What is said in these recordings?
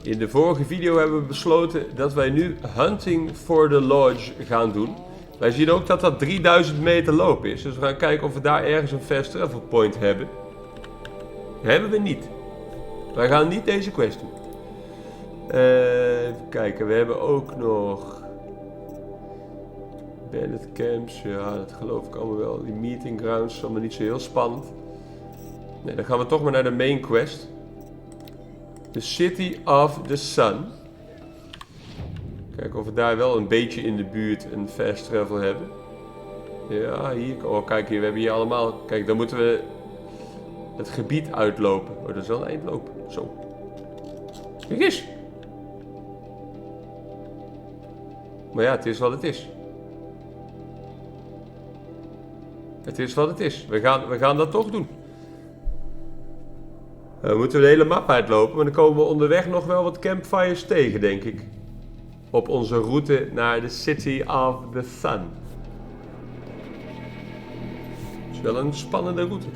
In de vorige video hebben we besloten dat wij nu Hunting for the Lodge gaan doen. Wij zien ook dat dat 3000 meter lopen is. Dus we gaan kijken of we daar ergens een fast travel point hebben. Hebben we niet. Wij gaan niet deze quest doen. Even kijken, we hebben ook nog... Bandit camps, ja dat geloof ik allemaal wel. Die meeting grounds is allemaal niet zo heel spannend. Nee, dan gaan we toch maar naar de main quest. The City of the Sun. Kijken of we daar wel een beetje in de buurt een fast travel hebben. Ja, hier. Oh, kijk hier. We hebben hier allemaal... Kijk, dan moeten we het gebied uitlopen. Oh, dat is wel een eindloop. Zo. Kijk eens. Maar ja, het is wat het is. Het is wat het is. We gaan dat toch doen. Dan moeten we de hele map uitlopen. Maar dan komen we onderweg nog wel wat campfires tegen, denk ik. Op onze route naar de City of the Sun. Het is wel een spannende route.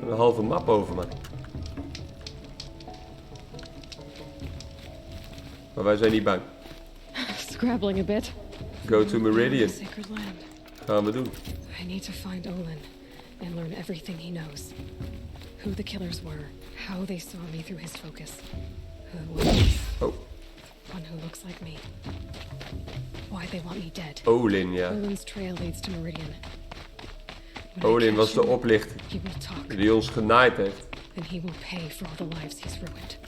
Een halve map over, man. Maar wij zijn niet bang. Scrabbling a bit. Go to Meridian. Sacred land. Gaan we doen. I need to find Olin and learn everything he knows. Who the killers were, how they saw me through his focus. Who was Oh, one who looks like me. Why they want me dead. Olin, ja. Olin's trail leads to Meridian. When I Olin catch was de him, oplichter he will talk, die ons genaaid heeft. and he will pay for all the lives he's ruined.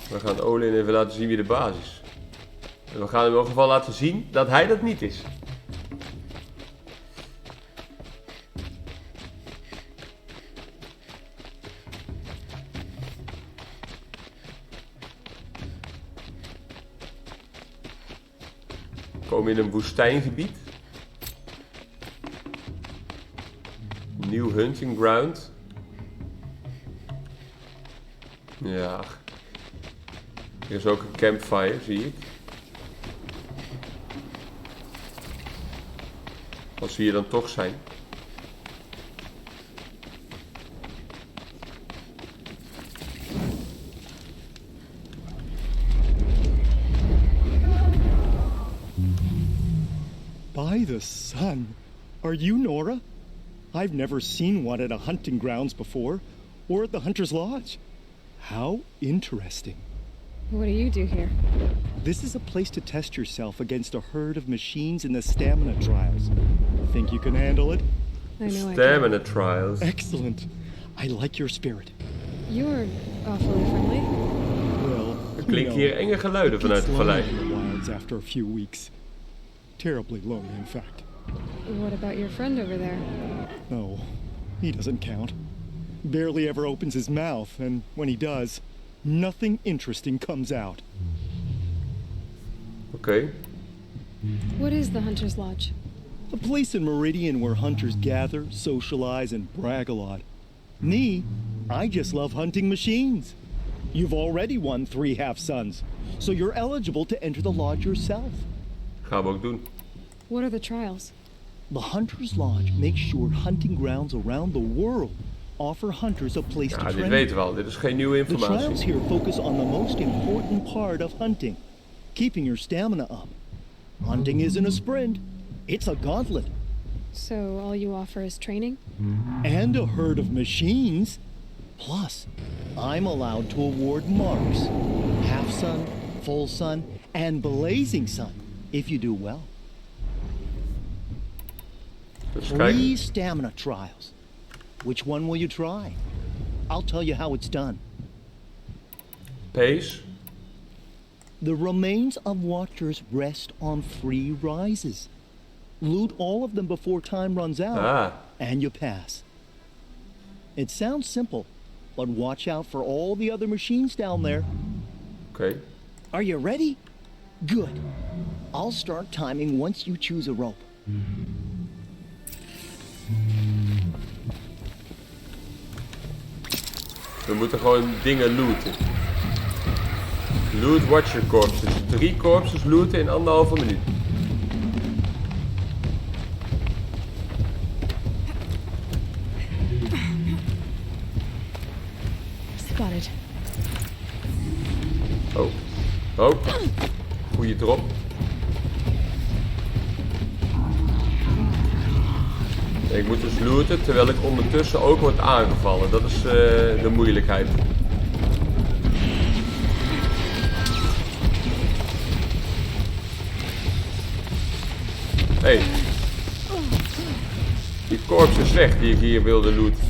We gaan Olin even laten zien wie de baas is. En we gaan hem in ieder geval laten zien dat hij dat niet is. We komen in een woestijngebied. Nieuw hunting ground. Ja. Er is ook een campfire, zie ik. Als we hier dan toch zijn. By the sun! Are you Nora? I've never seen one at a hunting grounds before, or at the Hunter's Lodge. How interesting. What do you do here? This is a place to test yourself against a herd of machines in the stamina trials. Think you can handle it? I know Stamina trials. Excellent. I like your spirit. You're awfully friendly. Well, Er klinken hier enge geluiden vanuit het vallei. in the wilds after a few weeks. Terribly lonely, in fact. What about your friend over there? Oh, he doesn't count. Barely ever opens his mouth, and when he does, nothing interesting comes out. Oké. What is the Hunter's Lodge? A place in Meridian where hunters gather, socialize, and brag a lot. Me, I just love hunting machines. You've already won 3 half-suns, so you're eligible to enter the lodge yourself. Gaan we ook doen. What are the trials? The Hunter's Lodge makes sure hunting grounds around the world offer hunters a place to Ja, dit train. weten we al. Dit is geen nieuwe The trials informatie. here focus on the most important part of hunting, keeping your stamina up. Hunting isn't a sprint, it's a gauntlet. So all you offer is training? And a herd of machines. Plus, I'm allowed to award marks. Half sun, full sun, and blazing sun, if you do well. Dus 3 kijk. stamina trials. Which one will you try? I'll tell you how it's done. Pace. The remains of watchers rest on 3 rises. Loot all of them before time runs out, Ah. and you pass. It sounds simple, but watch out for all the other machines down there. Oké. Are you ready? Good. I'll start timing once you choose a rope. We moeten gewoon dingen looten. Loot Watcher corpses. 3 corpses looten in 1,5 minuut. Oh. Oh. Goeie drop. Ik moet dus looten terwijl ik ondertussen ook word aangevallen. Dat is de moeilijkheid. Hé. Die korps is weg die ik hier wilde looten.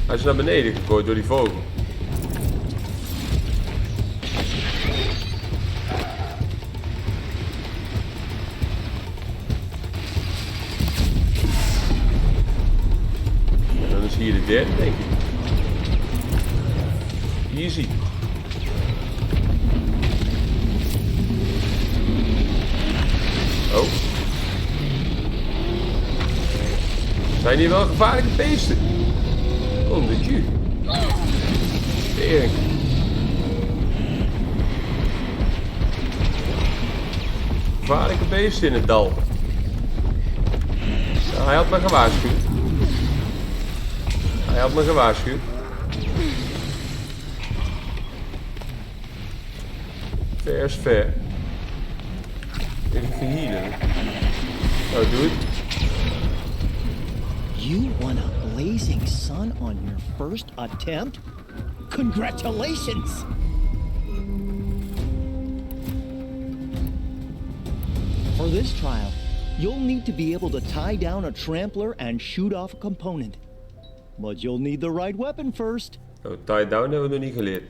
Hij is naar beneden gegooid door die vogel. En dan is hier de derde, denk ik. Easy. Oh. Zijn hier wel gevaarlijke beesten? Oh, de Q. Tering. Gevaarlijke beesten in het dal. Ja, hij had me gewaarschuwd. Hij had me gewaarschuwd. Ver is ver. Even verhielen. Nou, doe het. You won a blazing sun on your first attempt? Congratulations! For this trial, you'll need to be able to tie down a trampler and shoot off a component. But you'll need the right weapon first. Oh, tie down hebben we nog niet geleerd.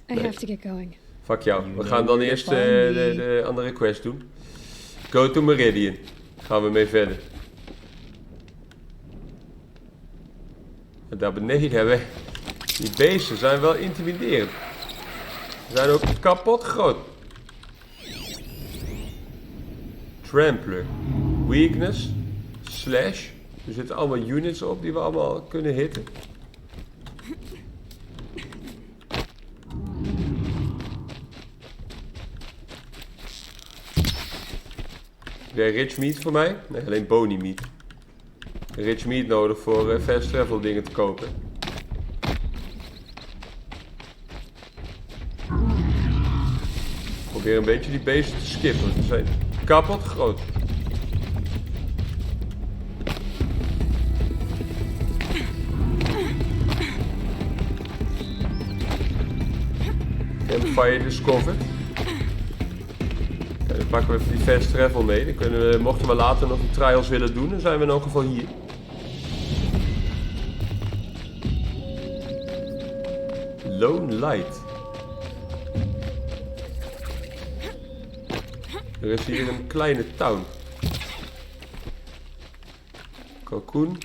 I have to get going. Fuck jou. We gaan dan eerst de andere quest doen. Go to Meridian. Gaan we mee verder. En daar beneden hebben we... Die beesten zijn wel intimiderend. Ze zijn ook kapot groot. Trampler. Weakness. Slash. Er zitten allemaal units op die we allemaal kunnen hitten. Weer rich meat voor mij? Nee, alleen bony meat. Rich meat nodig voor fast travel dingen te kopen. Probeer een beetje die beesten te skippen. Ze zijn kapot groot. Campfire discovered. Ja, dan pakken we even die fast travel mee. Dan kunnen we, mochten we later nog die trials willen doen, dan zijn we in elk geval hier. Lone Light. Er is hier een kleine town. Cocoon,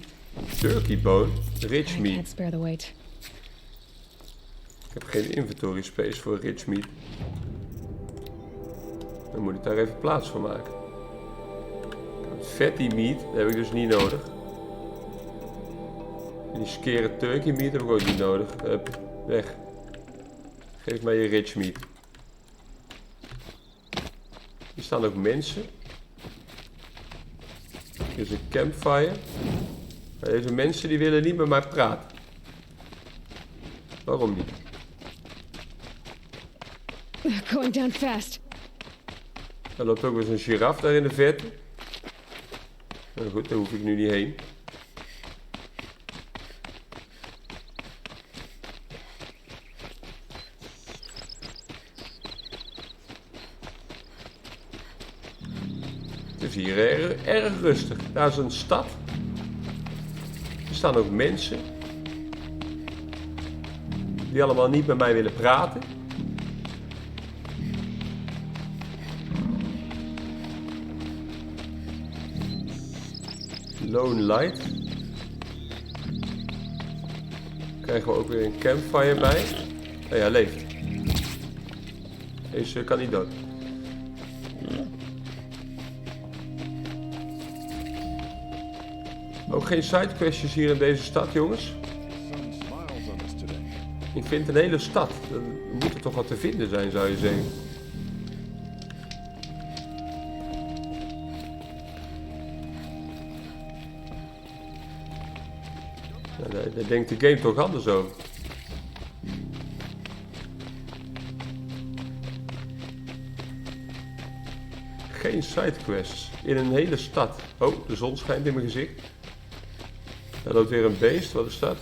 turkey bone, rich I meat. can't spare the weight. Ik heb geen inventory space voor rich meat. Dan moet ik daar even plaats voor maken. Fatty meat, dat heb ik dus niet nodig. En die skere turkey meat heb ik ook niet nodig. Hup, weg. Geef mij je rich meat. Hier staan ook mensen. Hier is een campfire. Maar deze mensen die willen niet met mij praten. Waarom niet? Going down fast. Er loopt ook eens een giraf daar in de verte. Nou goed, daar hoef ik nu niet heen. Het is hier erg rustig. Daar is een stad. Er staan ook mensen. Die allemaal niet met mij willen praten. Lone Light. Krijgen we ook weer een campfire bij. Oh ja, leeft. Deze kan niet dood. Ook geen sidequestjes hier in deze stad, jongens. Ik vind een hele stad. Er moet er toch wat te vinden zijn, zou je zeggen. Daar denkt de game toch anders over. Geen sidequests. In een hele stad. Oh, de zon schijnt in mijn gezicht. Daar loopt weer een beest. Wat is dat?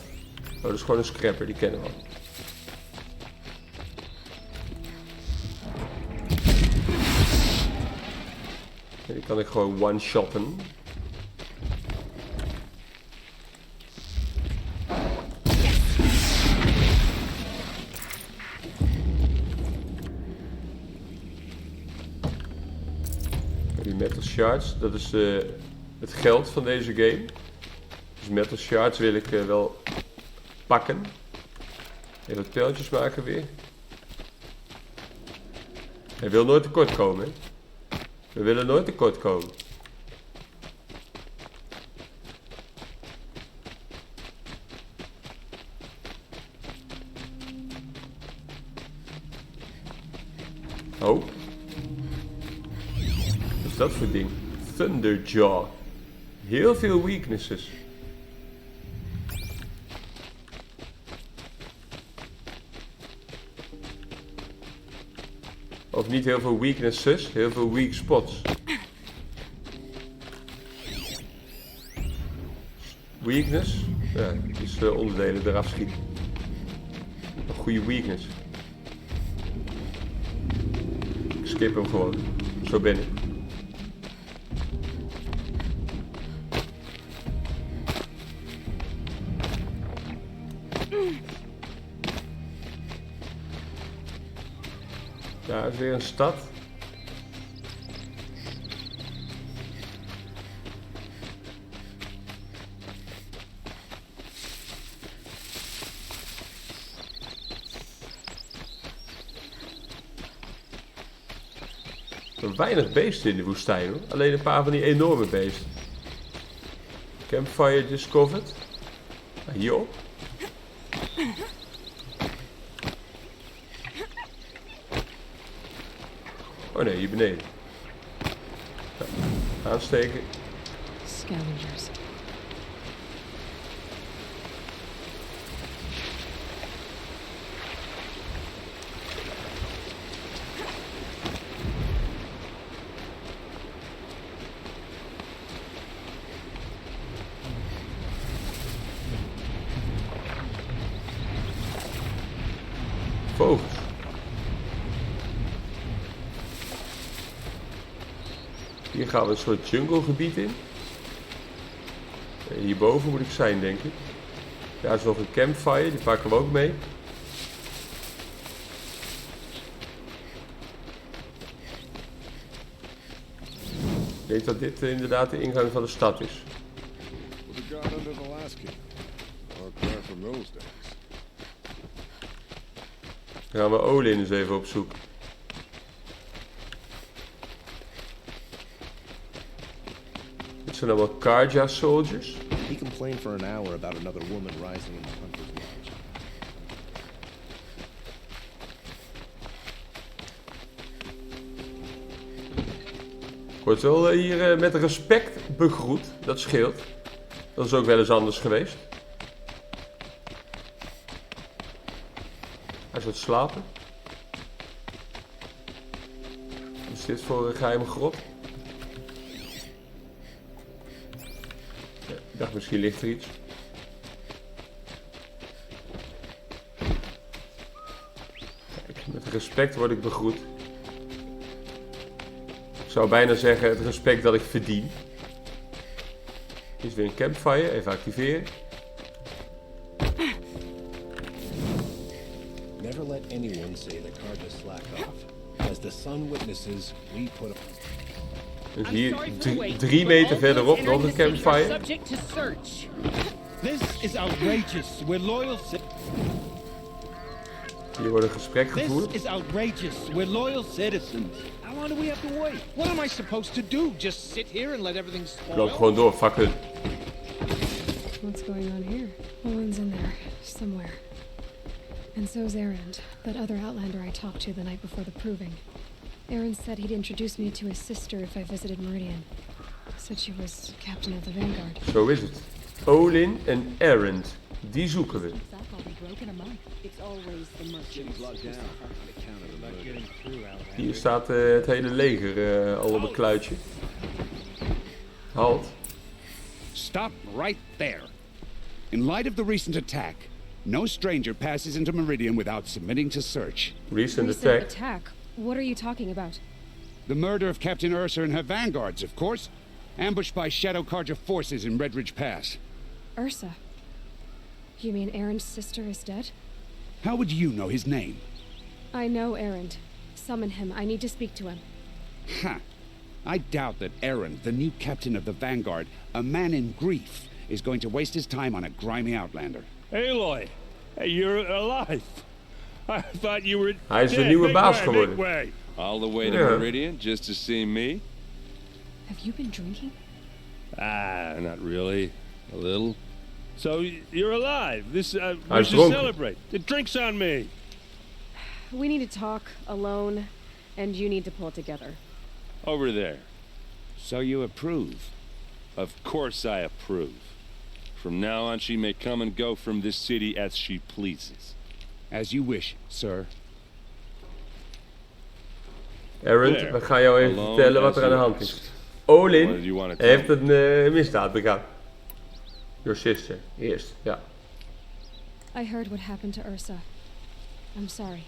Oh, dat is gewoon een scrapper. Die kennen we al. Die kan ik gewoon one-shotten. Die metal shards, dat is het geld van deze game. Dus metal shards wil ik wel pakken. Even wat pijltjes maken weer. Hij wil nooit tekort komen, hè? We willen nooit tekort komen. Oh. Wat is dat voor ding? Thunderjaw. Heel veel weaknesses. Of niet heel veel weaknesses, heel veel weak spots. Weakness? Ja, is onderdelen eraf schieten. Een goede weakness. Ik skip hem gewoon. Zo ben ik. Daar is weer een stad. Weinig beesten in de woestijn hoor. Alleen een paar van die enorme beesten. Campfire discovered. Hierop. Oh nee, hier beneden. Ja, aansteken. Scavengers. Vogels. Hier gaan we een soort junglegebied in. Hierboven moet ik zijn, denk ik. Daar is nog een campfire, die pakken we ook mee. Ik denk dat dit inderdaad de ingang van de stad is. Dan gaan we Olin eens even opzoeken. Dit zijn allemaal Carja soldiers. He complained for an hour about another woman rising in the hunter's lodge. Ik word wel hier met respect begroet. Dat scheelt. Dat is ook wel eens anders geweest. Hij is aan het slapen. Wat is dit voor een geheime grot? Ja, ik dacht misschien ligt er iets. Kijk, met respect word ik begroet. Ik zou bijna zeggen het respect dat ik verdien. Hier is weer een campfire, even activeren. Never let anyone say that Carja slacked off. As the sun witnesses, we put up. Dus hier 3 meter verderop nog een campfire. This is outrageous. We're loyal. Hier wordt een gesprek gevoerd. This is outrageous. We're loyal citizens. How long do we have to wait? What am I supposed to do? Just sit here and let everything Ik loop spoil? gewoon door, fuck hun. What's going on here? Olin's in there, somewhere. And so's Erend, that other Outlander I talked to the night before the proving. Erend said he'd introduce me to his sister if I visited Meridian. Said she was captain of the Vanguard. Zo is het. Olin en Erend, die zoeken we. I'll be broken a month. It's all raise the merchants. Locked down on account of the murder. Hier staat het hele leger al op een kluitje. Halt. Stop right there. In light of the recent attack, no stranger passes into Meridian without submitting to search. Recent attack. attack? What are you talking about? The murder of Captain Ursa and her vanguards, of course. Ambushed by Shadow Carja forces in Red Ridge Pass. Ursa? You mean Aaron's sister is dead? How would you know his name? I know Aaron. Summon him. I need to speak to him. Ha! I doubt that Aaron, the new captain of the Vanguard, a man in grief, is going to waste his time on a grimy outlander. Aloy, hey, you're alive. I thought you were Hij is de dead. nieuwe Big baas way, geworden. big way. All the way to Yeah. Meridian just to see me? Have you been drinking? Ah, not really. A little. So you're alive. This we Hij is should dronken. celebrate. The drink's on me. We need to talk alone, and you need to pull it together. Over there. So you approve? Of course I approve. From now on she may come and go from this city as she pleases. As you wish, sir. Aaron, There. we gaan jou even Alone vertellen wat as er aan de you hand is. asked. Olin What do you want to tell heeft me? een misdaad begaan. Your sister, eerst, ja. I heard what happened to Ursa. I'm sorry.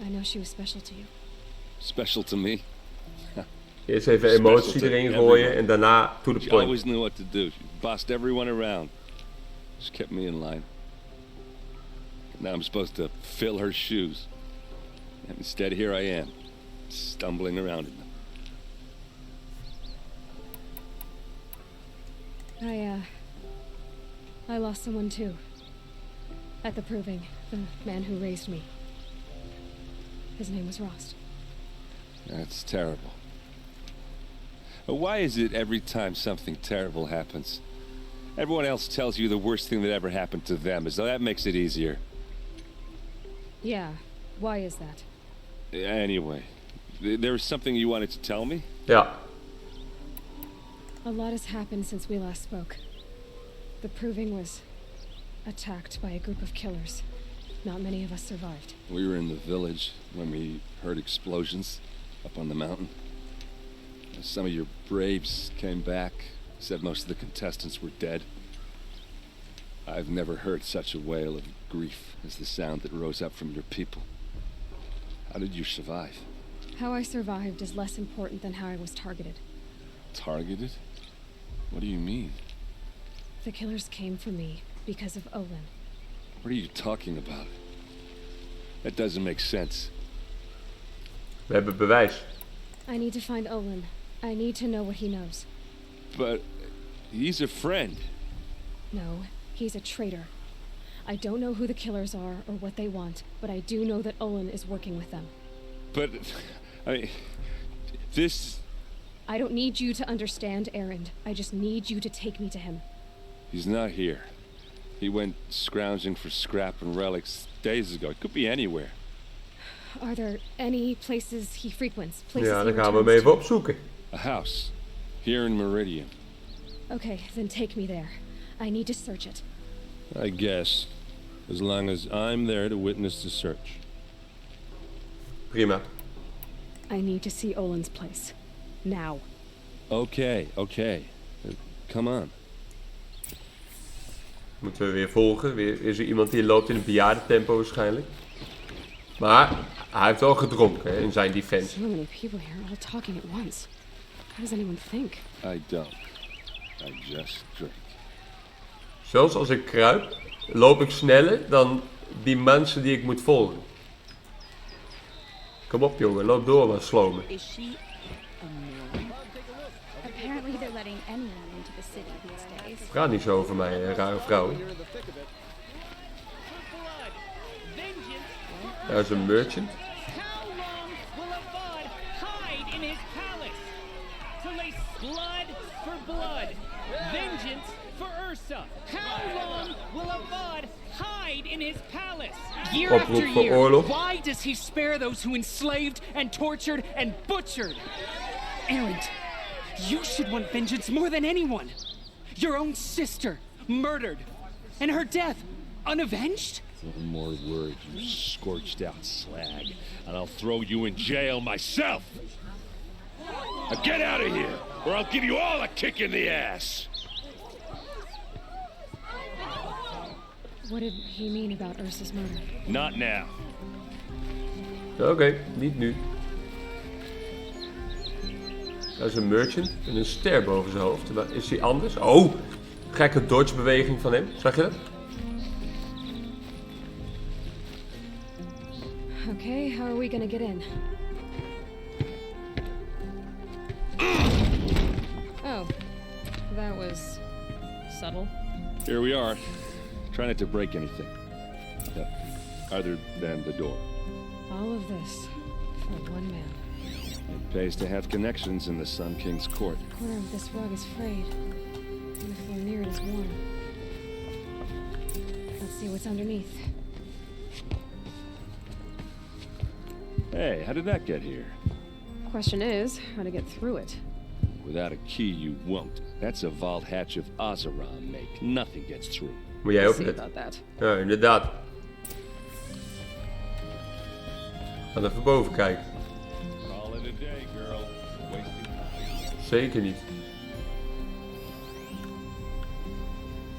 I know she was special to you. Special to me? Eerst even Special emotie to erin everyone. gooien en daarna to the She point. always knew what to do. She bossed everyone around. She kept me in line. Now I'm supposed to fill her shoes. And instead here I am, stumbling around in them. I lost someone too. At the proving, the man who raised me. His name was Rost. That's terrible. Why is it every time something terrible happens, everyone else tells you the worst thing that ever happened to them, as though that makes it easier? Yeah, why is that? Anyway, there was something you wanted to tell me? Ja, A lot has happened since we last spoke. The proving was attacked by a group of killers. Not many of us survived. We were in the village when we heard explosions up on the mountain. Some of your braves came back, said most of the contestants were dead. I've never heard such a wail of grief as the sound that rose up from your people. How did you survive? How I survived is less important than how I was targeted. Targeted? What do you mean? The killers came for me because of Olin. What are you talking about? That doesn't make sense. we hebben bewijs. I need to find Olin. I need to know what he knows. But he's a friend. No, he's a traitor. I don't know who the killers are or what they want, but I do know that Olin is working with them. But, I mean, this... I don't need you to understand, Aaron. I just need you to take me to him. He's not here. He went scrounging for scrap and relics days ago. It could be anywhere. Are there any places he frequents? Places Ja, he dan gaan we hem returns even to? opzoeken. A house. Here in Meridian. Okay, then take me there. I need to search it. I guess. As long as I'm there to witness the search. Prima. I need to see Olin's place. Now. Okay. Come on. Moeten we weer volgen. Weer is er iemand die loopt in een bejaardentempo waarschijnlijk. Maar hij heeft wel gedronken hè, in zijn defense. So many people here all talking at once. How does anyone think? I don't. I just drink. Zelfs als ik kruip, loop ik sneller dan die mensen die ik moet volgen. Kom op jongen, loop door maar slomen. Is she a Mormon? Apparently they're letting anyone into the city these days. Praat niet zo over mij, hè, rare vrouw. Daar is een merchant. How long will a bud hide in his palace? To lay blood for blood, vengeance for Ursa. How long will a bud hide in his palace? Year Oproep after voor year, oorlog. why does he spare those who enslaved and tortured and butchered? Aaron, you should want vengeance more than anyone. Your own sister, murdered, and her death, unavenged? One more word, you scorched out slag, and I'll throw you in jail myself! Now get out of here, or I'll give you all a kick in the ass! What did he mean about Ursa's murder? Not now. Oké, niet nu. Dat is een merchant met een ster boven zijn hoofd. Is hij anders? Oh, gekke dodge-beweging van hem. Zag je dat? Okay, how are we gonna get in? Oh, that was subtle. Here we are. Try not to break anything. Other than the door. All of this for one man. It pays to have connections in the Sun King's court. The corner of this rug is frayed, and the floor near it is worn. Let's see what's underneath. Hey, how did that get here? Question is, how to get through it. Without a key, you won't. That's a vault hatch of Ozeron make. Nothing gets through. Moet jij We'll openen? see about that. Ja, inderdaad. Ga even boven kijken. Call it a day, girl. Wasting time. Zeker niet.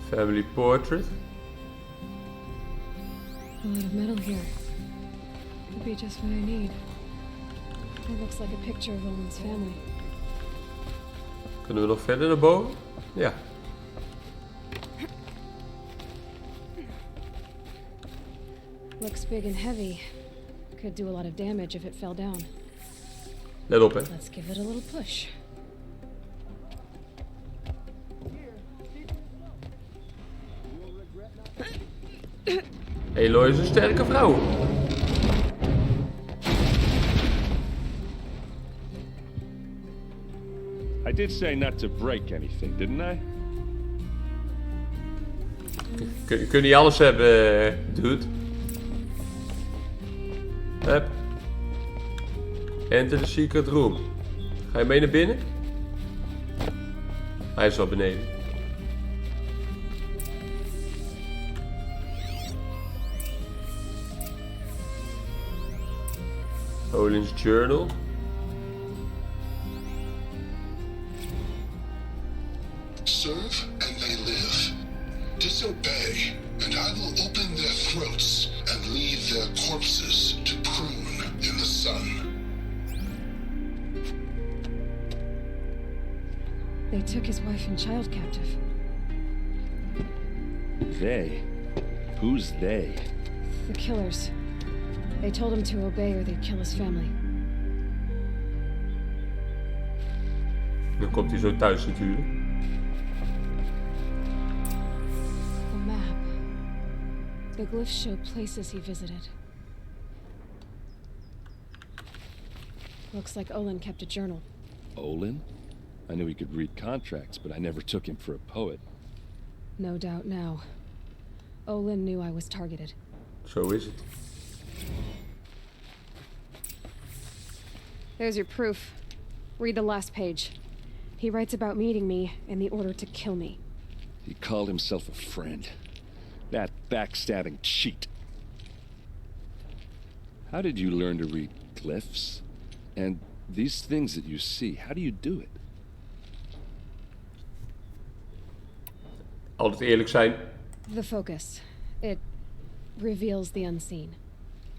Family portrait. A lot of metal here. Could be just what I need. It looks like a picture of Olin's family. Kunnen we nog verder naar boven? Ja. Looks big and heavy. Could do a lot of damage if it fell down. Let op, hè. Let's give it a little push. Aloy is een sterke vrouw. I did say not to break anything, didn't I? Kun je alles hebben, dude. Hup. Enter the secret room. Ga je mee naar binnen? Hij is al beneden. Olin's journal. Serve and they live. Disobey, and I will open their throats and leave their corpses to prune in the sun. They took his wife and child captive. They? Who's they? The killers. They told him to obey or they'd kill his family. Dan komt hij zo thuis natuurlijk. A map. The glyphs show places he visited. Looks like Olin kept a journal. Olin? I knew he could read contracts, but I never took him for a poet. No doubt now. Olin knew I was targeted. Zo is het. There's your proof. Read the last page. He writes about meeting me and the order to kill me. He called himself a friend. That backstabbing cheat. How did you learn to read glyphs? And these things that you see, how do you do it? Altijd eerlijk zijn. The focus. It reveals the unseen.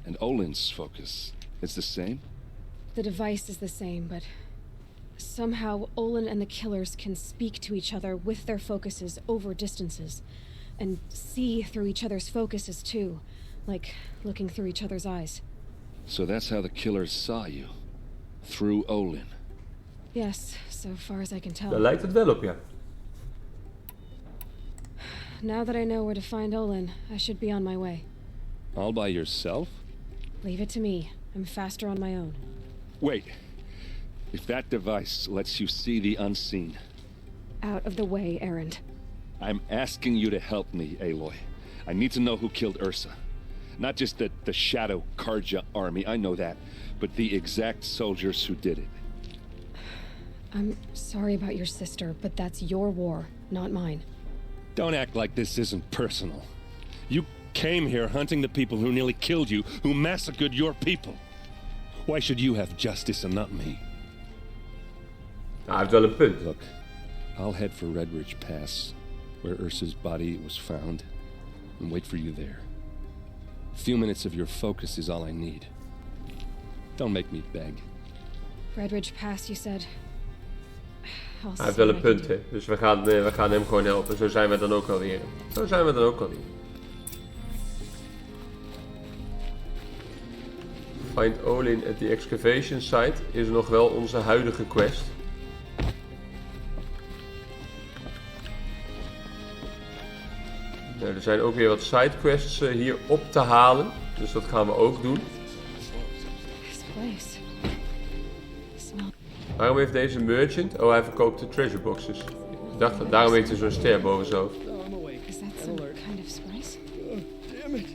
And Olin's focus, it's the same? The device is the same, but somehow Olin and the killers can speak to each other with their focuses over distances, and see through each other's focuses too, like looking through each other's eyes. So that's how the killers saw you? Through Olin? Yes, so far as I can tell. Daar lijkt het wel op, ja. Now that I know where to find Olin, I should be on my way. All by yourself? Leave it to me. I'm faster on my own. Wait. If that device lets you see the unseen... Out of the way, errand. I'm asking you to help me, Aloy. I need to know who killed Ursa. Not just the Shadow Carja army, I know that, but the exact soldiers who did it. I'm sorry about your sister, but that's your war, not mine. Don't act like this isn't personal. You came here hunting the people who nearly killed you, who massacred your people. Why should you have justice and not me? Hij heeft wel een punt. Look, I'll head for Redridge Pass, where Ursa's body was found, and wait for you there. A few minutes of your focus is all I need. Don't make me beg. Redridge Pass, you said. Hij heeft wel een punt, hè. Dus we gaan hem gewoon helpen. Zo zijn we dan ook alweer. Find Olin at the excavation site is nog wel onze huidige quest. Nou, er zijn ook weer wat sidequests hier op te halen. Dus dat gaan we ook doen. Waarom heeft deze merchant... Oh, hij verkoopt de treasure boxes. Ik dacht dat daarom heeft hij zo'n ster boven zijn hoofd. Is that some kind of spice? Damn it.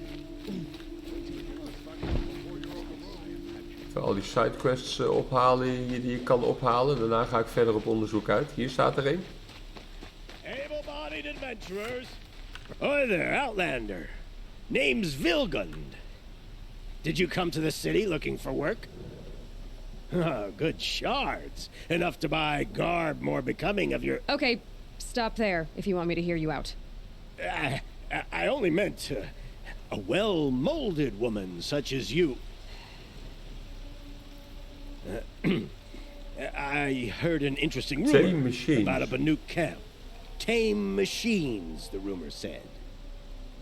Even al die sidequests ophalen die je kan ophalen. Daarna ga ik verder op onderzoek uit. Hier staat er een. Able-bodied adventurers. Hoi there, Outlander. Name's Vilgund. Did you come to the city looking for work? Oh, good shards. Enough to buy garb more becoming of your... Okay, stop there if you want me to hear you out. I only meant a well-molded woman such as you. I heard an interesting rumor about a Banuk camp. Tame machines, the rumor said.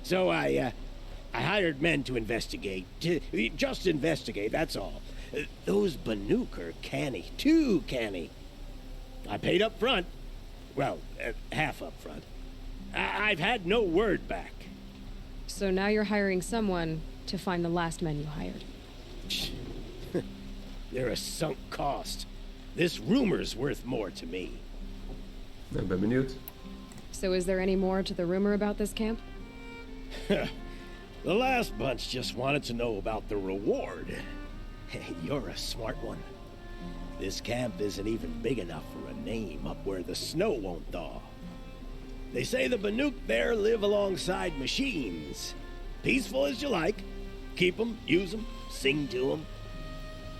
So I hired men to investigate. Just investigate, that's all. Those Banuk are canny, too canny. I paid up front. Well, half up front. I've had no word back. So now you're hiring someone to find the last men you hired. They're a sunk cost. This rumor's worth more to me. Ik ben benieuwd. So is there any more to the rumor about this camp? The last bunch just wanted to know about the reward. Hey, you're a smart one. This camp isn't even big enough for a name up where the snow won't thaw. They say the Banuk there live alongside machines. Peaceful as you like. Keep them, use them, sing to them.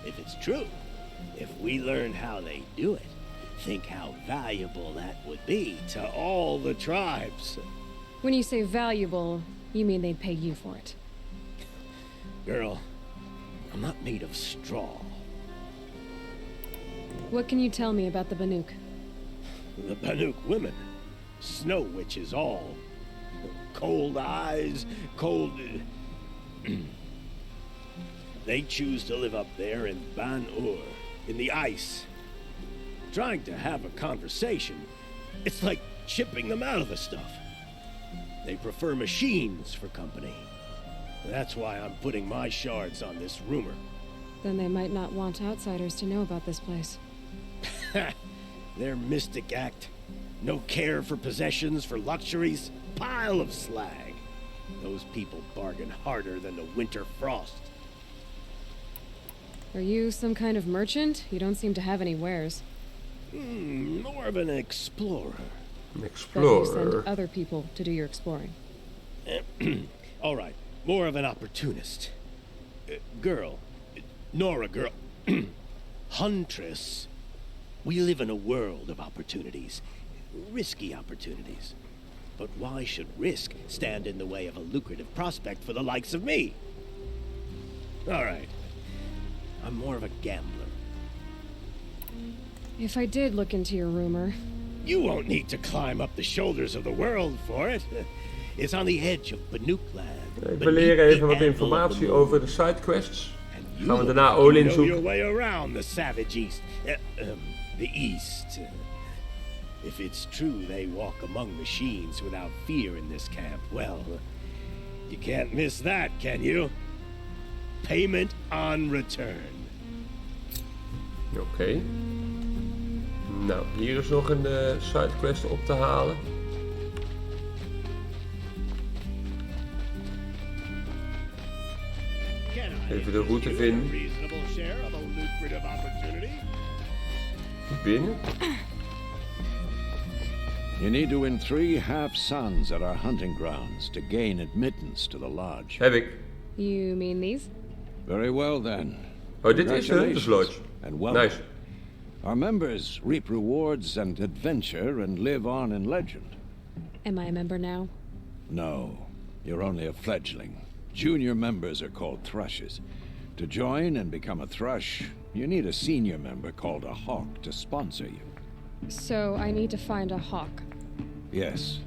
If it's true, if we learn how they do it, think how valuable that would be to all the tribes. When you say valuable, you mean they'd pay you for it. Girl, I'm not made of straw. What can you tell me about the Banuk? The Banuk women. Snow witches all. Cold eyes, cold... They choose to live up there in Ban-Ur, in the ice. Trying to have a conversation, it's like chipping them out of the stuff. They prefer machines for company. That's why I'm putting my shards on this rumor. Then they might not want outsiders to know about this place. Their mystic act. No care for possessions, for luxuries. Pile of slag. Those people bargain harder than the winter frost. Are you some kind of merchant? You don't seem to have any wares. More of an explorer. An But you explorer. send other people to do your exploring. All right, more of an opportunist. Girl. Nora girl. Huntress. We live in a world of opportunities. Risky opportunities. But why should risk stand in the way of a lucrative prospect for the likes of me? All right. I'm more of a gambler. If I did look into your rumor... You won't need to climb up the shoulders of the world for it. It's on the edge of Banuk land. Ik wil leren even wat informatie over de sidequests. Gaan we daarna Olin know your zoeken. way around the savage east. The east. If it's true they walk among machines without fear in this camp, well, you can't miss that, can you? Payment on return. Oké. Nou, hier is nog een sidequest op te halen. Even de route vinden. Binnen. You need to win 3 half-suns at our hunting grounds to gain admittance to the lodge. Heb ik. You mean these? Very well then. Oh, dit is de Hunters Lodge. And welcome. Nice. Our members reap rewards and adventure and live on in legend. Am I a member now? No, you're only a fledgling. Junior members are called thrushes. To join and become a thrush, you need a senior member called a hawk to sponsor you. So I need to find a hawk. Yes,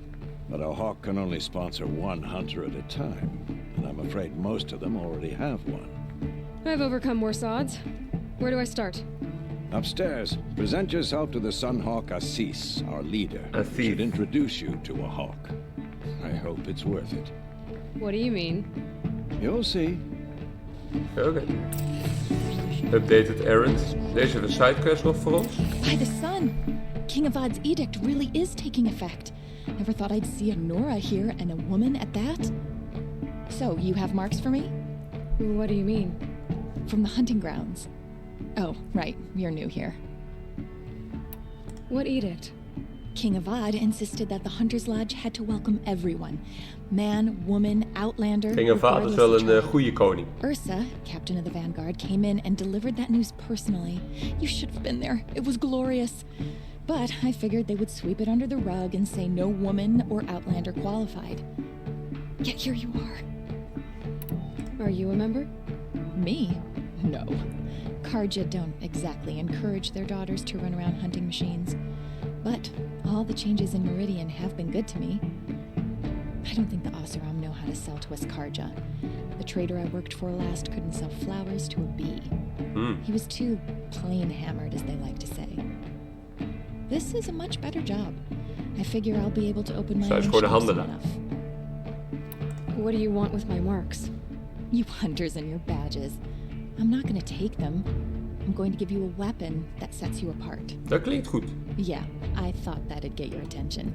but a hawk can only sponsor 1 hunter at a time, and I'm afraid most of them already have one. I've overcome worse odds. Where do I start? Upstairs, present yourself to the Sunhawk Assis, our leader. Assis. Should introduce you to a hawk. I hope it's worth it. What do you mean? You'll see. Oké. Updated errand. Deze hebben sidequest nog voor ons. By the sun! King Avad's edict really is taking effect. Never thought I'd see a Nora here and a woman at that. So, you have marks for me? What do you mean? From the hunting grounds. Oh, right, you're new here. What edict? King Avad insisted that the Hunter's Lodge had to welcome everyone. Man, woman, outlander, King Avad is wel een goede koning. Ursa, captain of the vanguard, came in and delivered that news personally. You should have been there. It was glorious. But I figured they would sweep it under the rug and say no woman or outlander qualified. Yet here you are. Are you a member? Me? No. Carja don't exactly encourage their daughters to run around hunting machines. But all the changes in Meridian have been good to me. I don't think the Oseram know how to sell to us Carja. The trader I worked for last couldn't sell flowers to a bee. He was too plain-hammered, as they like to say. This is a much better job. I figure I'll be able to open my own shop soon enough. What do you want with my marks? You hunters and your badges. I'm not going to take them. I'm going to give you a weapon that sets you apart. Dat klinkt goed. Yeah, I thought that'd get your attention.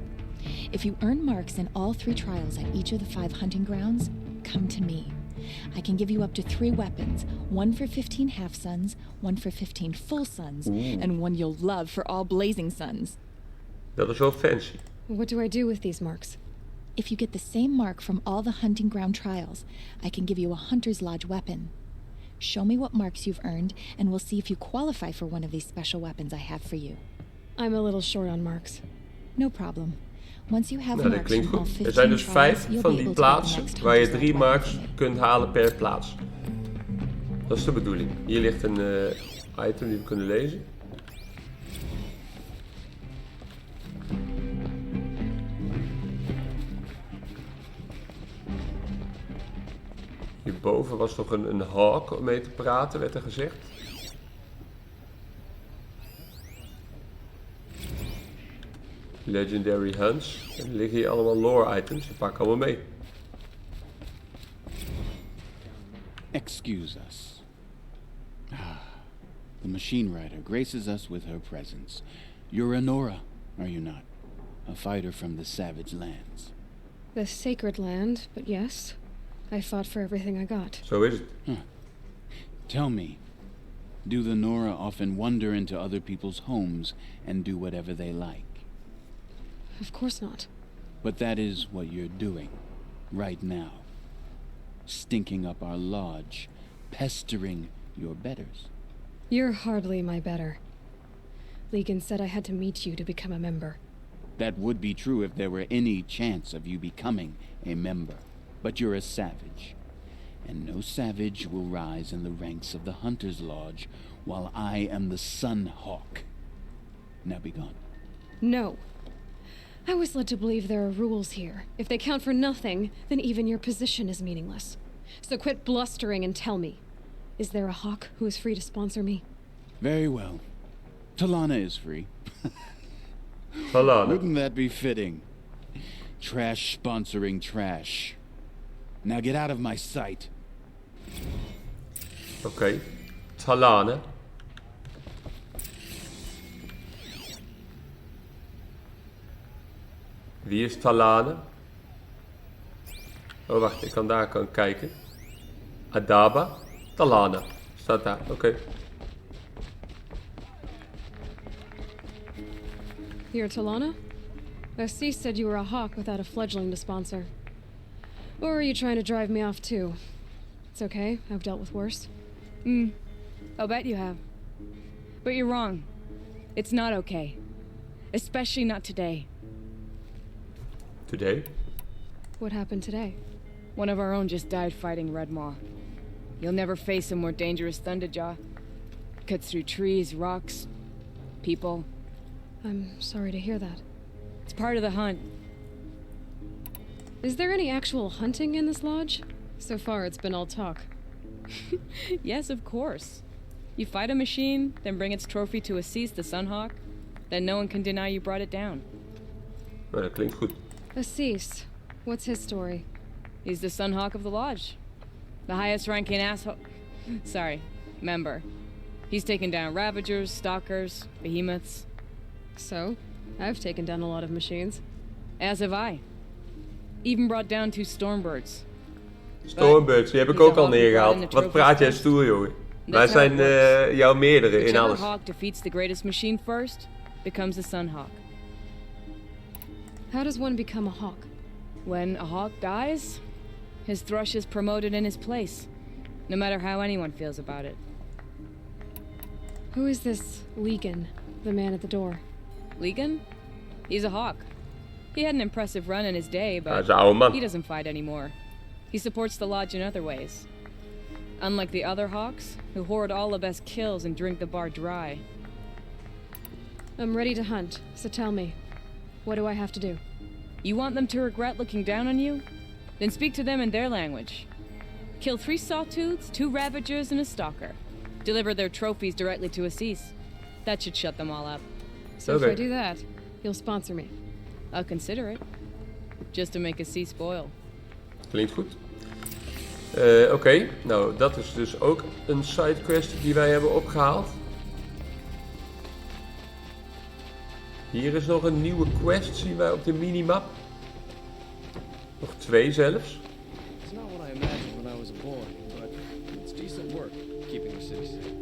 If you earn marks in all 3 trials at each of the 5 hunting grounds, come to me. I can give you up to 3 weapons, 1 for 15 half-suns, 1 for 15 full suns, and 1 you'll love for all blazing suns. Dat is wel fancy. What do I do with these marks? If you get the same mark from all the hunting ground trials, I can give you a Hunter's Lodge weapon. Show me what marks you've earned, and we'll see if you qualify for one of these special weapons I have for you. I'm a little short on marks. No problem. Once you have Nou, dat marks klinkt from all goed. 15 Er zijn dus trials, 5 you'll van be die able to get the plaatsen next waar je Hunter's 3 Lodge weapon marks from me. kunt halen per plaats. Dat is de bedoeling. Hier ligt een item die we kunnen lezen. Hierboven was nog een hawk om mee te praten, werd er gezegd. Legendary hunts. En er liggen hier allemaal lore items. Die pak ik allemaal mee. Excuse us. The machine rider graces us with her presence. You're a Nora, are you not? A fighter from the savage lands. The sacred land, but yes. I fought for everything I got. Zo is het. Tell me, do the Nora often wander into other people's homes and do whatever they like? Of course not. But that is what you're doing, right now. Stinking up our lodge, pestering your betters. You're hardly my better. Legan said I had to meet you to become a member. That would be true if there were any chance of you becoming a member. But you're a savage. And no savage will rise in the ranks of the Hunter's Lodge while I am the Sun Hawk. Now be gone. No. I was led to believe there are rules here. If they count for nothing, then even your position is meaningless. So quit blustering and tell me. Is there a hawk who is free to sponsor me? Very well. Talana is free. Talana. Wouldn't that be fitting? Trash sponsoring trash. Now get out of my sight. Oké. Talana. Wie is Talana? Oh, wacht. Ik kan daar kijken. Adaba. Talana. Staat daar. Oké. You're Talana? Assis said you were a hawk without a fledgling to sponsor. Or are you trying to drive me off too? It's okay, I've dealt with worse. I'll bet you have. But you're wrong. It's not okay. Especially not today. Today? What happened today? One of our own just died fighting Red Maw. You'll never face a more dangerous Thunderjaw. Cuts through trees, rocks, people. I'm sorry to hear that. It's part of the hunt. Is there any actual hunting in this lodge? So far, it's been all talk. Yes, of course. You fight a machine, then bring its trophy to Assis the Sunhawk, then no one can deny you brought it down. Nou, dat klinkt goed. Assis, what's his story? He's the Sunhawk of the lodge. The highest ranking member. He's taken down Ravagers, Stalkers, Behemoths. So, I've taken down a lot of machines. As have I. Even brought down 2 Stormbirds. Stormbirds, die heb ik ook al neergehaald. Wat praat jij stoer, jongen? Wij zijn jouw meerdere in alles. Hawk defeats the greatest machine first, becomes a Sunhawk. How does one become a hawk? When a hawk dies, his thrush is promoted in his place, no matter how anyone feels about it. Who is this Legan, the man at the door? Legan? He's a hawk. He had an impressive run in his day, but he doesn't fight anymore. He supports the lodge in other ways. Unlike the other hawks, who hoard all the best kills and drink the bar dry. I'm ready to hunt, so tell me, what do I have to do? You want them to regret looking down on you? Then speak to them in their language. Kill 3 Sawtooths, 2 Ravagers, and a Stalker. Deliver their trophies directly to Assis. That should shut them all up. So if I do that, you'll sponsor me. I'll consider it. Just to make Assis spoil. Klinkt goed. Oké, nou dat is dus ook een sidequest die wij hebben opgehaald. Hier is nog een nieuwe quest, zien wij op de minimap. Nog 2 zelfs. It's not what I imagined when I was a boy, but it's decent work keeping the city safe.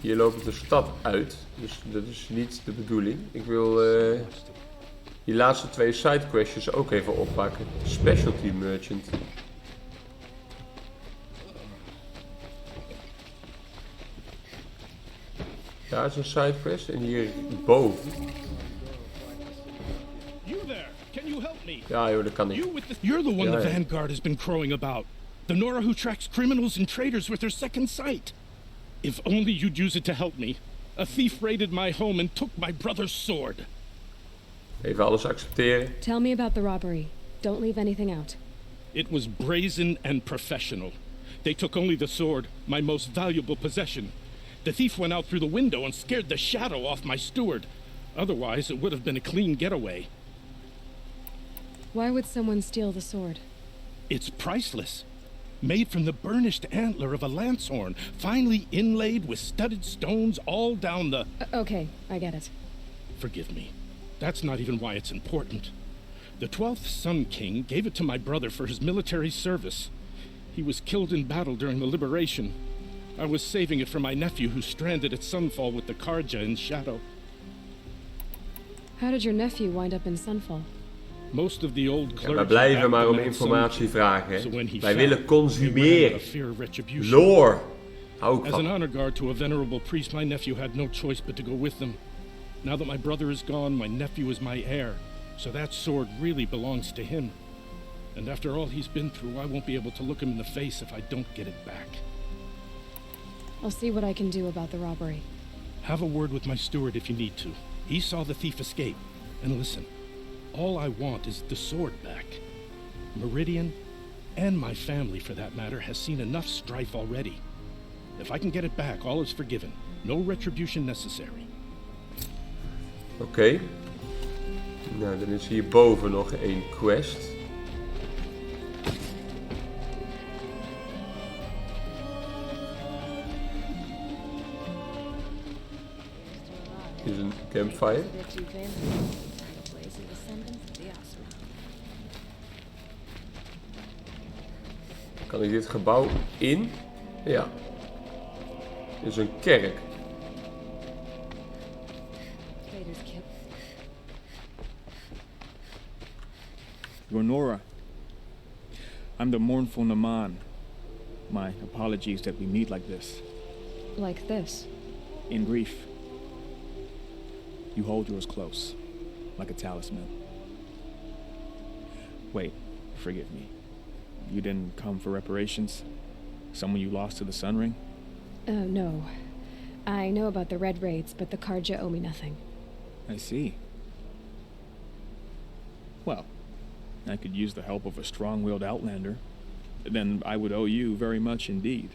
Hier loopt de stad uit, dus dat is niet de bedoeling. Ik wil die laatste 2 sidequestjes ook even oppakken. Specialty Merchant. Daar is een sidequest en hier boven. Ja joh, dat kan niet. You're the one the Vanguard has been crowing about. The Nora who tracks criminals and traitors with her second sight. If only you'd use it to help me. A thief raided my home and took my brother's sword. Even alles accepteren. Tell me about the robbery. Don't leave anything out. It was brazen and professional. They took only the sword, my most valuable possession. The thief went out through the window and scared the shadow off my steward. Otherwise, it would have been a clean getaway. Why would someone steal the sword? It's priceless. Made from the burnished antler of a lancehorn, finely inlaid with studded stones all down the... Okay, I get it. Forgive me. That's not even why it's important. The 12th Sun King gave it to my brother for his military service. He was killed in battle during the liberation. I was saving it for my nephew who's stranded at Sunfall with the Carja in shadow. How did your nephew wind up in Sunfall? Most of the old ja, we blijven maar om informatie vragen. So wij willen consumeren. Lore. Hou ik As an van. honor guard to a venerable priest, my nephew had no choice but to go with them. Now that my brother is gone, my nephew is my heir. So that sword really belongs to him. And after all he's been through, I won't be able to look him in the face if I don't get it back. I'll see what I can do about the robbery. Have a word with my steward if you need to. He saw the thief escape. And listen, all I want is the sword back. Meridian, and my family for that matter, has seen enough strife already. If I can get it back, all is forgiven. No retribution necessary. Oké. Nou, dan is hierboven nog 1 quest. is een campfire. Kan ik dit gebouw in? Ja. Dit is een kerk. Nora. I'm the mournful Naman. My apologies that we meet like this. Like this? In grief. You hold yours close, like a talisman. Wait, forgive me. You didn't come for reparations? Someone you lost to the Sun Ring? No. I know about the Red Raids, but the Carja owe me nothing. I see. Well, I could use the help of a strong-willed outlander. Then I would owe you very much indeed.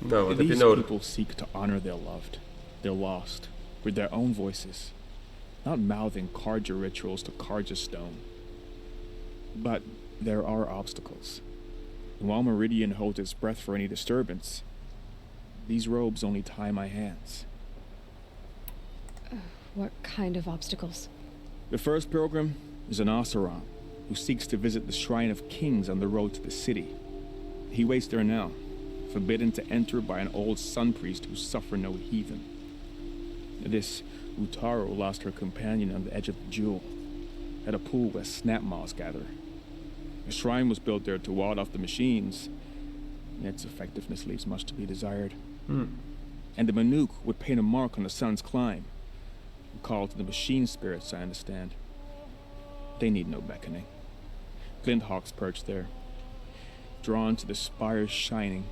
No, wat heb je These nodig? people seek to honor their loved, their lost, with their own voices, not mouthing Carja rituals to Carja stone. But there are obstacles. And while Meridian holds its breath for any disturbance, these robes only tie my hands. What kind of obstacles? The first pilgrim is an Oseram who seeks to visit the Shrine of Kings on the road to the city. He waits there now, forbidden to enter by an old sun priest who suffer no heathen. This Utaro lost her companion on the edge of the jewel, at a pool where snap moths gather. The shrine was built there to ward off the machines, yet its effectiveness leaves much to be desired. And the Manuk would paint a mark on the sun's climb, a call to the machine spirits, I understand. They need no beckoning. Glint hawks perch there, drawn to the spire's shining.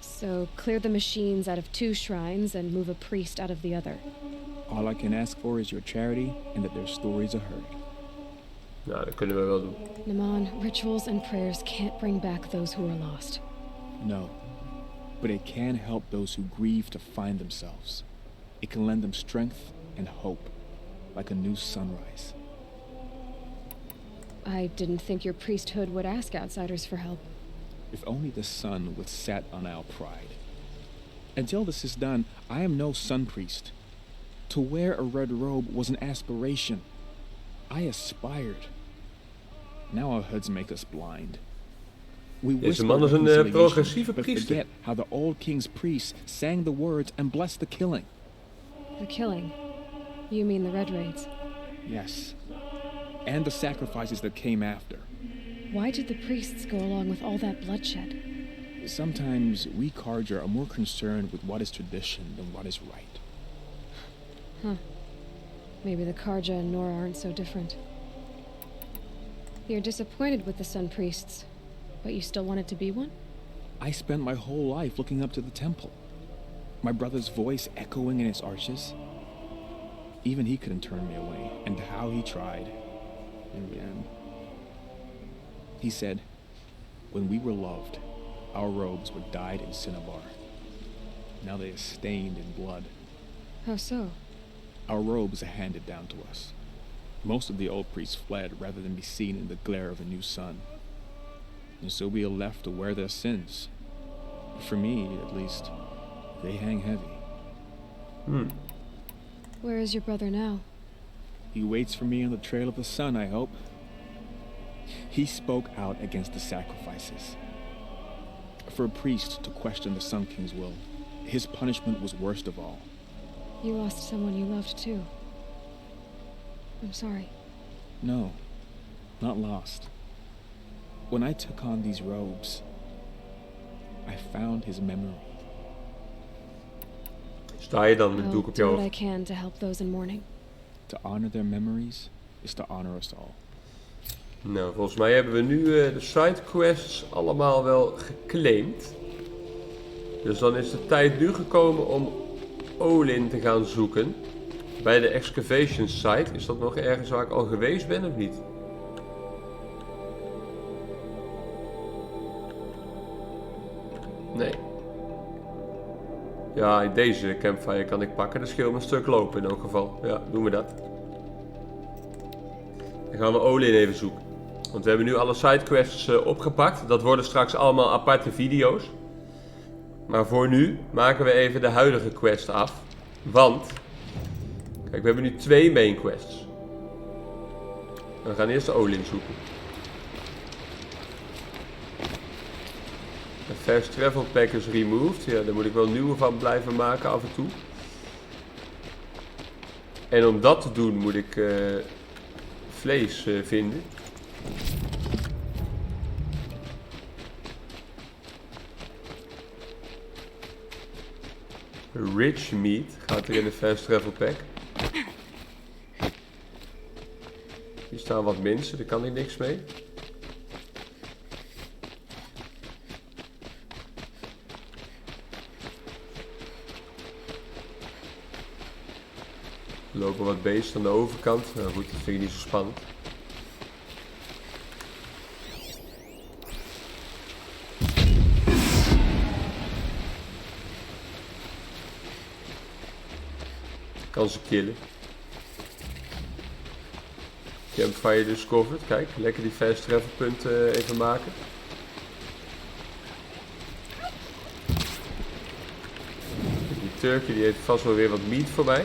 So clear the machines out of 2 shrines and move a priest out of the other. All I can ask for is your charity and that their stories are heard. Nou, dat kunnen we wel doen. Naman, rituals and prayers can't bring back those who are lost. No, but it can help those who grieve to find themselves. It can lend them strength and hope, like a new sunrise. I didn't think your priesthood would ask outsiders for help. If only the sun would set on our pride. Until this is done, I am no sun priest. To wear a red robe was an aspiration. I aspired. Now our hoods make us blind. We Deze man is een progressieve but priester. forget how the old king's priests sang the words and blessed the killing. The killing? You mean the Red Raids? Yes. And the sacrifices that came after. Why did the priests go along with all that bloodshed? Sometimes we Carja are more concerned with what is tradition than what is right. Huh. Maybe the Carja and Nora aren't so different. You're disappointed with the Sun Priests, but you still wanted to be one? I spent my whole life looking up to the temple. My brother's voice echoing in its arches. Even he couldn't turn me away, and how he tried. In the end. He said, when we were loved, our robes were dyed in cinnabar. Now they are stained in blood. How so? Our robes are handed down to us. Most of the old priests fled rather than be seen in the glare of a new sun. And so we are left to wear their sins. For me, at least, they hang heavy. Where is your brother now? He waits for me on the trail of the sun, I hope. He spoke out against the sacrifices. For a priest to question the Sun King's will, his punishment was worst of all. You lost someone you loved too. I'm sorry. No, not lost. When I took on these robes, I found his memory. Sta je dan met een doek op je I'll do hoofd? what I can to help those in mourning. To honor their memories is to honor us all. Nou, volgens mij hebben we nu de sidequests allemaal wel geclaimd. Dus dan is de tijd nu gekomen om Olin te gaan zoeken. Bij de excavation site. Is dat nog ergens waar ik al geweest ben of niet? Nee. Ja, deze campfire kan ik pakken. Dat scheelt me een stuk lopen in elk geval. Ja, doen we dat. Dan gaan we Olin even zoeken. Want we hebben nu alle sidequests opgepakt. Dat worden straks allemaal aparte video's. Maar voor nu maken we even de huidige quest af. Want Kijk, we hebben nu 2 main quests. We gaan eerst de Olin zoeken. De fast travel pack is removed. Ja, daar moet ik wel nieuwe van blijven maken af en toe. En om dat te doen moet ik vlees vinden. Rich meat gaat er in de fast travel pack. Hier staan wat mensen, daar kan ik niks mee. Er lopen wat beesten aan de overkant. Nou goed, dat vind ik niet zo spannend. Ik kan ze killen. Campfire discovered. Kijk, lekker die fast travel punten even maken. Die turkey die heeft vast wel weer wat meat voor mij.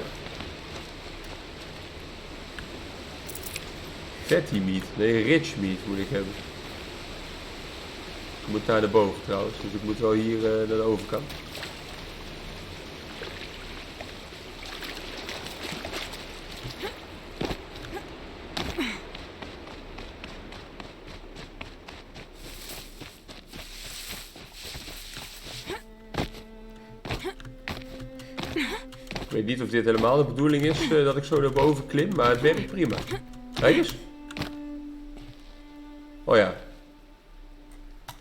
Fatty meat. Nee, rich meat moet ik hebben. Ik moet naar de boven trouwens, dus ik moet wel hier naar de overkant. Ik weet niet of dit helemaal de bedoeling is dat ik zo naar boven klim, maar het werkt prima. Kijk eens. Oh ja.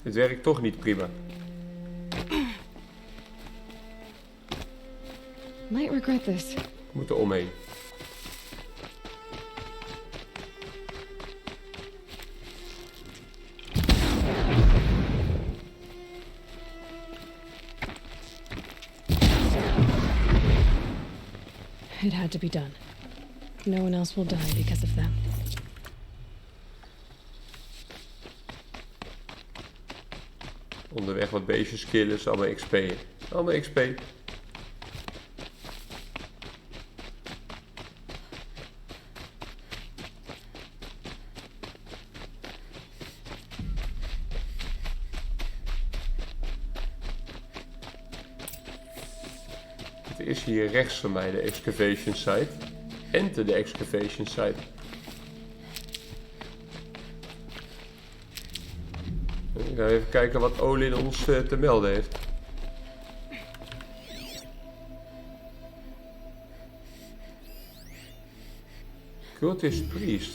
Dit werkt toch niet prima. Might regret this. Ik moet er omheen. It had to be done. No one else will die because of them. Onderweg wat beestjes killen, is allemaal XP. Allemaal XP. Het is hier rechts van mij de excavation site. Enter de excavation site. Ik ga even kijken wat Olin ons te melden heeft. Cultist priest.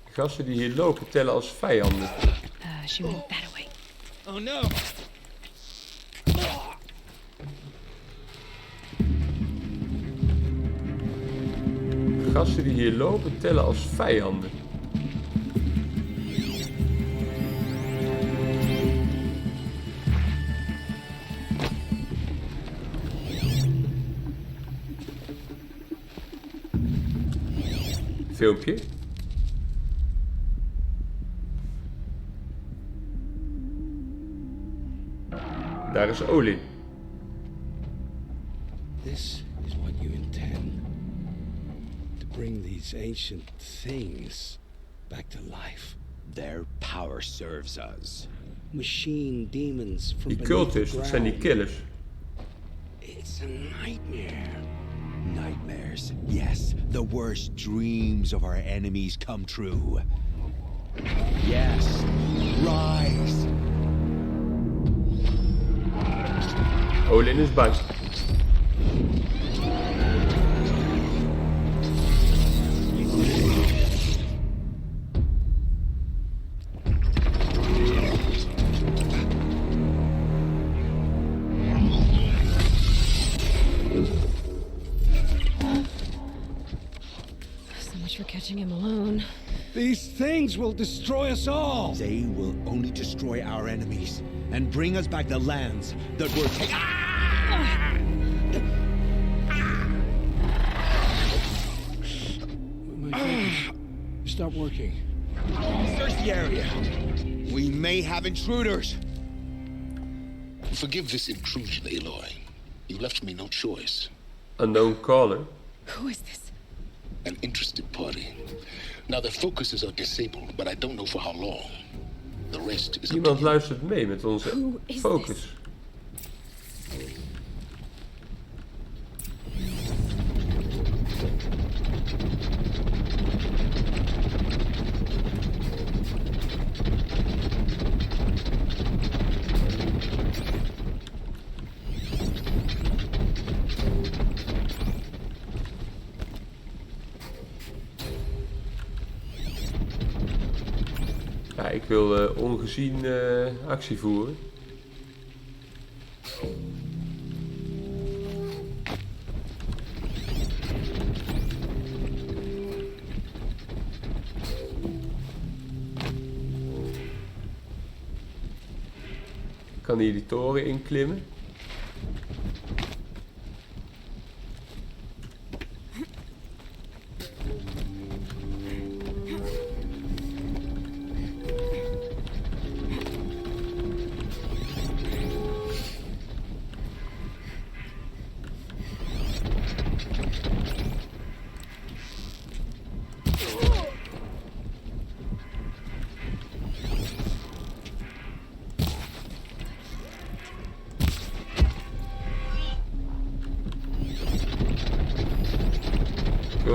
De gasten die hier lopen tellen als vijanden. She went that away. Oh no! De gasten die hier lopen tellen als vijanden. Filmpje. Daar is Olin. This is what you intend. To bring these ancient things back to life. Their power serves us. Machine demons from Die beneath the cultists, dat zijn die ground. killers. It's a nightmare. Nightmares. Yes, the worst dreams of our enemies come true. Yes, rise. Olin is bang. So much for catching him alone. These things will destroy us all. They will only destroy our enemies and bring us back the lands that were taken. My focus stopped working. Search the area. We may have intruders. Forgive this intrusion, Aloy. You left me no choice. Unknown caller. Who is this? An interested party. Now their focuses are disabled, but I don't know for how long. The rest is Iemand luistert mee met onze focus. Ja, ik wil ongezien actie voeren. Ik kan hier die toren inklimmen.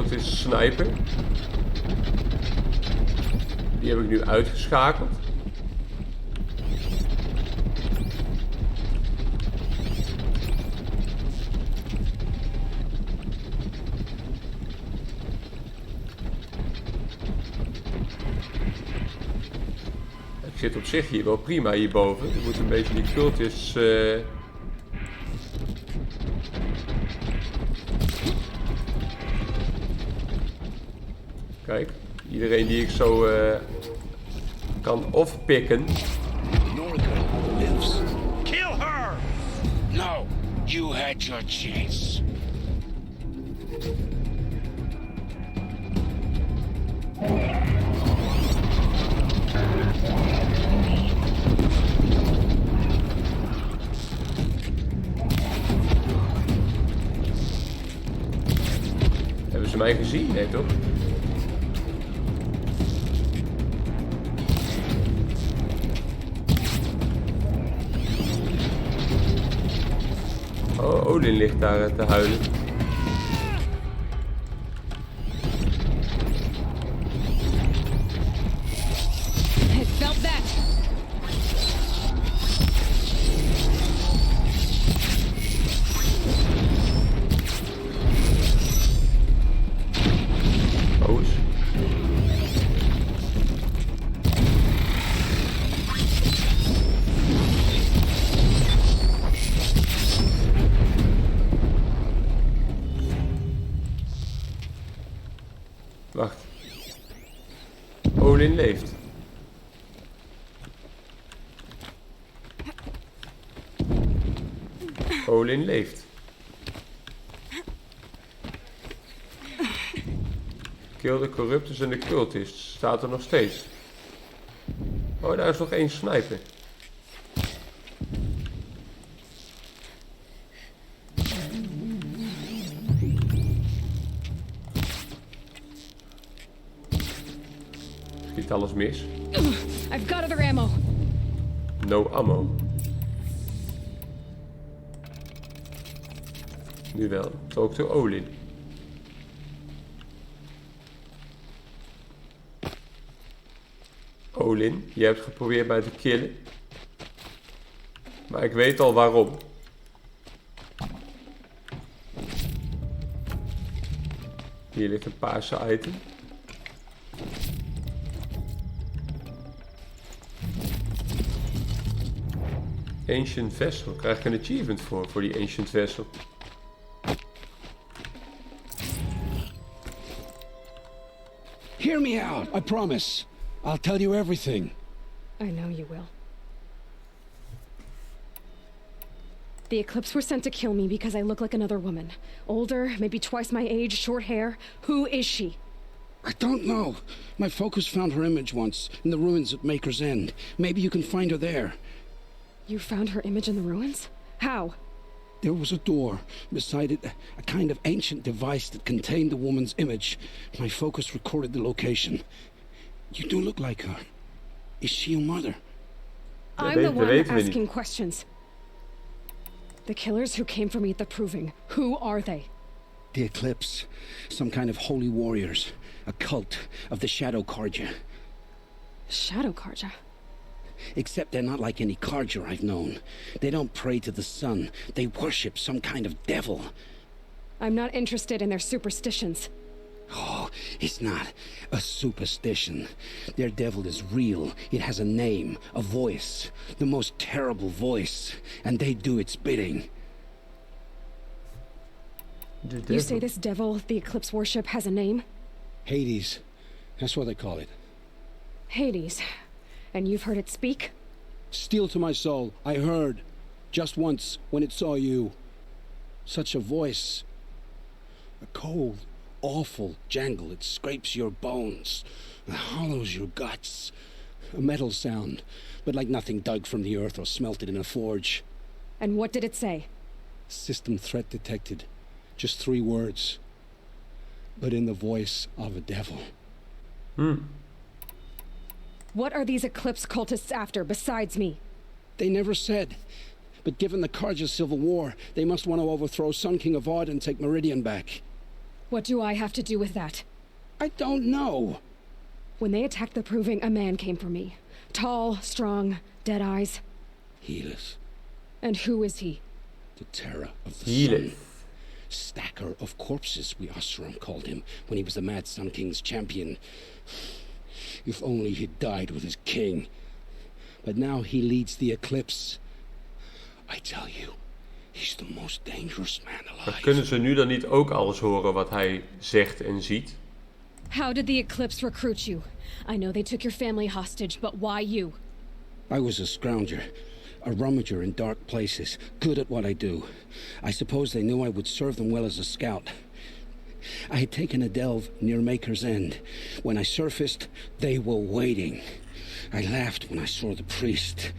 Het is een sniper. Die heb ik nu uitgeschakeld. Ik zit op zich hier wel prima hierboven. Ik moet een beetje die cultjes... Kijk, iedereen die ik zo kan offpikken. Kill her! No, you had your chance. Hebben ze mij gezien? Nee, toch? Oh, Olin ligt daar te huilen. I felt that. Boos. Wacht. Olin leeft. Olin leeft. Kill de corruptus en de cultists. Staat er nog steeds. Oh, daar is nog één sniper. Schiet alles mis. I've got other ammo. No ammo. Nu wel. Talk to Olin. Olin, je hebt geprobeerd mij te killen. Maar ik weet al waarom. Hier ligt een paarse item. Ancient Vessel. Krijg ik een achievement voor die Ancient Vessel. Hear me out, I promise. I'll tell you everything. I know you will. The Eclipse were sent to kill me because I look like another woman. Older, maybe twice my age, short hair. Who is she? I don't know. My focus found her image once, in the ruins at Maker's End. Maybe you can find her there. You found her image in the ruins? How? There was a door. Beside it, a kind of ancient device that contained the woman's image. My focus recorded the location. You do look like her. Is she your mother? I'm the one asking questions. The killers who came for me at the proving, who are they? The Eclipse. Some kind of holy warriors. A cult of the Shadow Carja. Shadow Carja? Except they're not like any Carja I've known. They don't pray to the sun. They worship some kind of devil. I'm not interested in their superstitions. Oh, it's not a superstition. Their devil is real. It has a name, a voice. The most terrible voice. And they do its bidding. You say this devil the Eclipse worship has a name? Hades. That's what they call it. Hades. And you've heard it speak? Steel to my soul. I heard. Just once, when it saw you. Such a voice. A cold, awful jangle. It scrapes your bones. It hollows your guts. A metal sound, but like nothing dug from the earth or smelted in a forge. And what did it say? System threat detected. Just 3 words. But in the voice of a devil. What are these Eclipse cultists after, besides me? They never said. But given the Carja civil war, they must want to overthrow Sun King Avad and take Meridian back. What do I have to do with that? I don't know. When they attacked the proving, a man came for me. Tall, strong, dead eyes. Helis. And who is he? The terror of the sun. Stacker of corpses, we Oseram called him, when he was the Mad Sun King's champion. If only he'd died with his king. But now he leads the Eclipse. I tell you, he's the most dangerous man alive. Maar kunnen ze nu dan niet ook alles horen wat hij zegt en ziet? How did the Eclipse recruit you? I know they took your family hostage, but why you? I was a scrounger. A rummager in dark places, good at what I do. I suppose they knew I would serve them well as a scout. I had taken a delve near Maker's End. When I surfaced, they were waiting. I laughed when I saw the priest,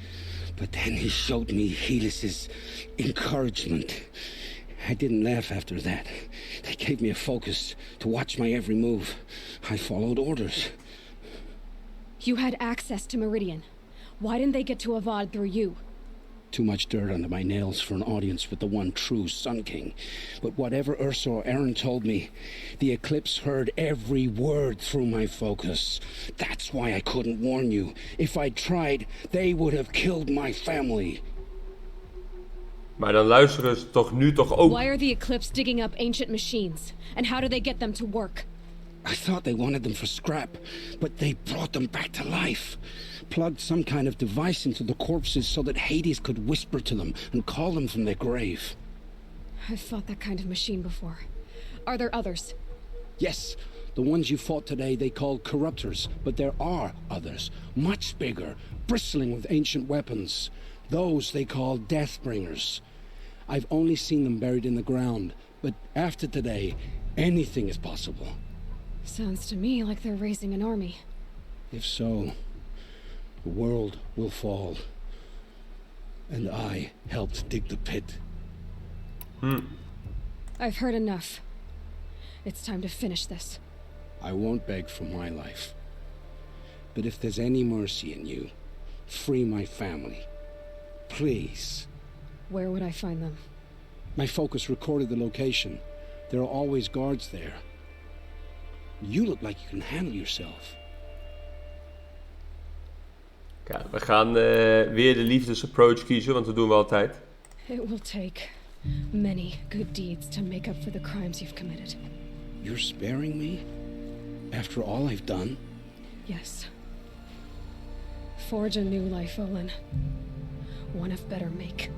but then he showed me Helis's encouragement. I didn't laugh after that. They gave me a focus to watch my every move. I followed orders. You had access to Meridian. Why didn't they get to Avad through you? Too much dirt under my nails for an audience with the one true Sun King. But whatever Ursa or Aaron told me, the Eclipse heard every word through my focus. That's why I couldn't warn you. If I'd tried, they would have killed my family. Maar dan luisteren ze toch nu toch ook. Why are the Eclipse digging up ancient machines? And how do they get them to work? I thought they wanted them for scrap, but they brought them back to life. Plugged some kind of device into the corpses so that Hades could whisper to them and call them from their grave. I've fought that kind of machine before. Are there others? Yes, the ones you fought today they called corruptors, but there are others, much bigger, bristling with ancient weapons. Those they call Deathbringers. I've only seen them buried in the ground, but after today, anything is possible. Sounds to me like they're raising an army. If so, the world will fall. And I helped dig the pit. I've heard enough. It's time to finish this. I won't beg for my life. But if there's any mercy in you, free my family. Please. Where would I find them? My focus recorded the location. There are always guards there. You look like you can handle yourself. Ja, we gaan weer de liefdesapproach kiezen, want dat doen we altijd. It will take many good deeds to make up for the crimes you've committed. You're sparing me? After all I've done? Yes. Forge a new life, Olin. One of better make.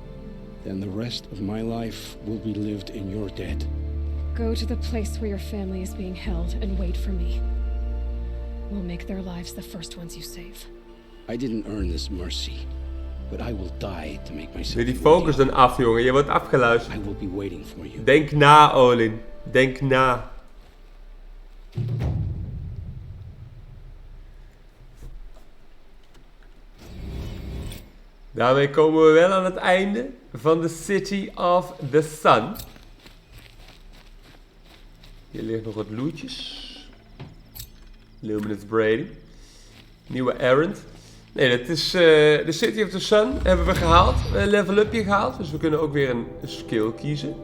Then the rest of my life will be lived in your debt. Go to the place where your family is being held and wait for me. We'll make their lives the first ones you save. I didn't earn this mercy, but I will die to make myself. Doe die focus dan af, jongen. Je wordt afgeluisterd. I will be waiting for you. Denk na, Olin. Denk na. Daarmee komen we wel aan het einde van de City of the Sun. Hier ligt nog wat lootjes. Luminous Brady. Nieuwe errand. Nee, dat is de City of the Sun hebben we gehaald. Een level upje gehaald. Dus we kunnen ook weer een skill kiezen.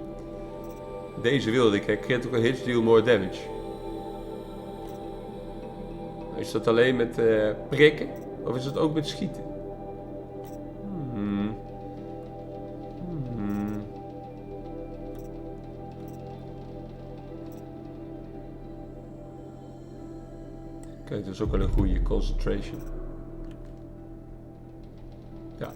Deze wilde ik. Critical hits deal more damage. Is dat alleen met prikken? Of is dat ook met schieten? Kijk, dat is ook wel een goede concentration. Ja.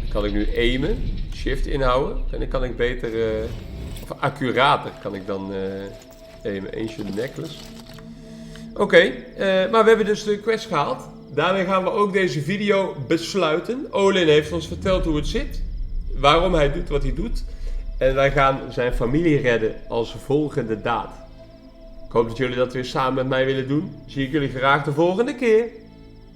Dan kan ik nu aimen, shift inhouden. En dan kan ik beter, of accurater kan ik dan aimen. Ancient necklace. Oké, maar we hebben dus de quest gehaald. Daarmee gaan we ook deze video besluiten. Olin heeft ons verteld hoe het zit. Waarom hij doet wat hij doet. En wij gaan zijn familie redden als volgende daad. Ik hoop dat jullie dat weer samen met mij willen doen. Zie ik jullie graag de volgende keer.